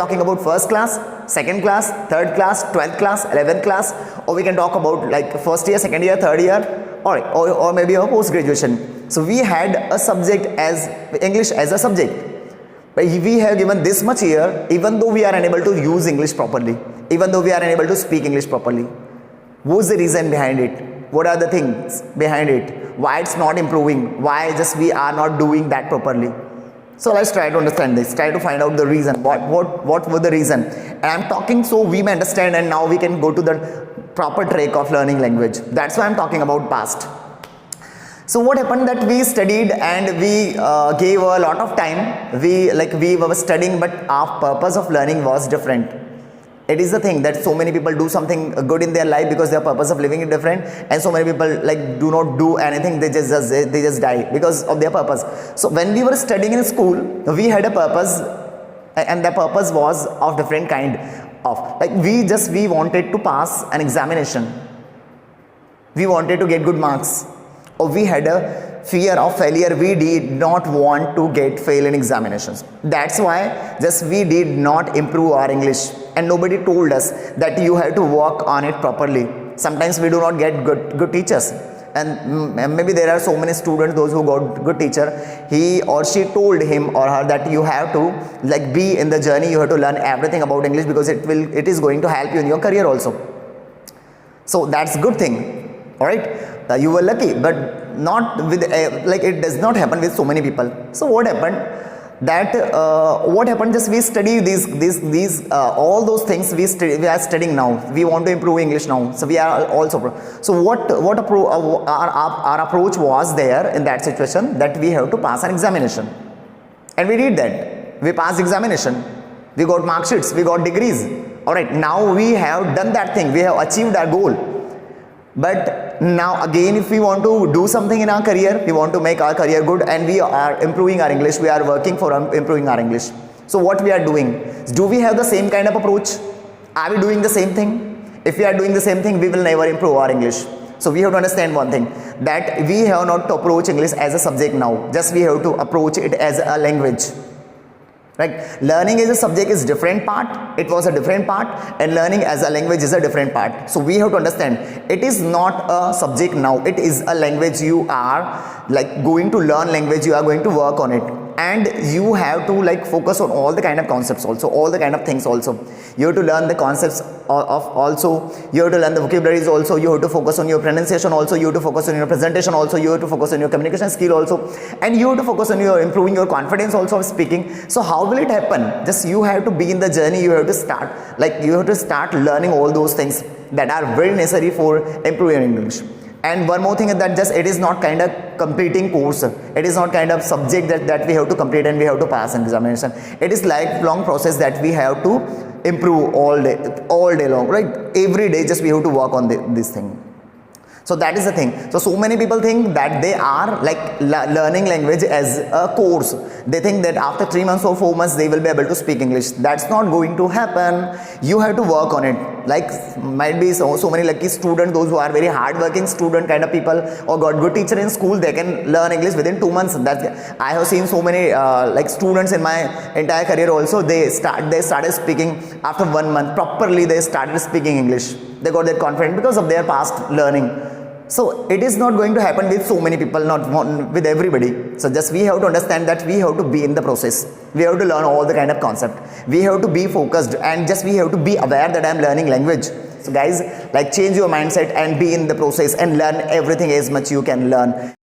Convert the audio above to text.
talking about first class, second class, third class, 12th class, 11th class, or we can talk about like first year, second year, third year, or maybe a post graduation. So we had a subject as English as a subject, but we have given this much year, even though we are unable to use English properly, even though we are unable to speak English properly. What's the reason behind it? What are the things behind it? Why it's not improving? Why just we are not doing that properly? So let's try to understand this, try to find out the reason. What was the reason? And I'm talking so we may understand, and now we can go to the proper track of learning language. That's why I'm talking about past. So what happened that we studied and we gave a lot of time. We were studying, but our purpose of learning was different. It is the thing that so many people do something good in their life because their purpose of living is different, and so many people like do not do anything. They just die because of their purpose. So when we were studying in school, we had a purpose, and the purpose was of different kind of like we wanted to pass an examination. We wanted to get good marks, or we had a fear of failure. We did not want to get fail in examinations. That's why just we did not improve our English, and nobody told us that you have to work on it properly. Sometimes we do not get good teachers, and maybe there are so many students, those who got good teacher, he or she told him or her that you have to like be in the journey, you have to learn everything about English because it is going to help you in your career also. So that's good thing, all right. You were lucky, but not with like it does not happen with so many people. So what happened that just we study these all those things we are studying now. We want to improve English now, so we are also so what our approach was there in that situation, that we have to pass an examination, and we did that. We passed examination, we got mark sheets, we got degrees. All right, now we have done that thing, we have achieved our goal. But now again, if we want to do something in our career, we want to make our career good, and we are improving our English, we are working for improving our English. So what we are doing, do we have the same kind of approach? Are we doing the same thing? If we are doing the same thing, we will never improve our English. So we have to understand one thing, that we have not to approach English as a subject now, just we have to approach it as a language. Right? Learning as a subject is different part, it was a different part, and learning as a language is a different part. So we have to understand, it is not a subject now, it is a language. You are like going to learn language, you are going to work on it, and you have to like focus on all the kind of concepts also, all the kind of things also. You have to learn the concepts of also, you have to learn the vocabularies also, you have to focus on your pronunciation also, you have to focus on your presentation also, you have to focus on your communication skill also, and you have to focus on your improving your confidence also of speaking. So how will it happen? Just you have to be in the journey, you have to start, like you have to start learning all those things that are very necessary for improving English. And one more thing is that just it is not kind of completing course, it is not kind of subject that we have to complete and we have to pass an examination. It is lifelong process that we have to improve all day long, right? Every day just we have to work on this thing. So that is the thing. So many people think that they are like learning language as a course. They think that after 3 months or 4 months they will be able to speak English. That's not going to happen. You have to work on it. Like might be so many lucky students, those who are very hardworking student kind of people, or got good teacher in school, they can learn English within 2 months. That I have seen so many like students in my entire career also. They started speaking after 1 month properly. They started speaking English. They got that confidence because of their past learning. So it is not going to happen with so many people, not with everybody. So just we have to understand that we have to be in the process. We have to learn all the kind of concept. We have to be focused, and just we have to be aware that I am learning language. So guys, like change your mindset and be in the process and learn everything as much you can learn.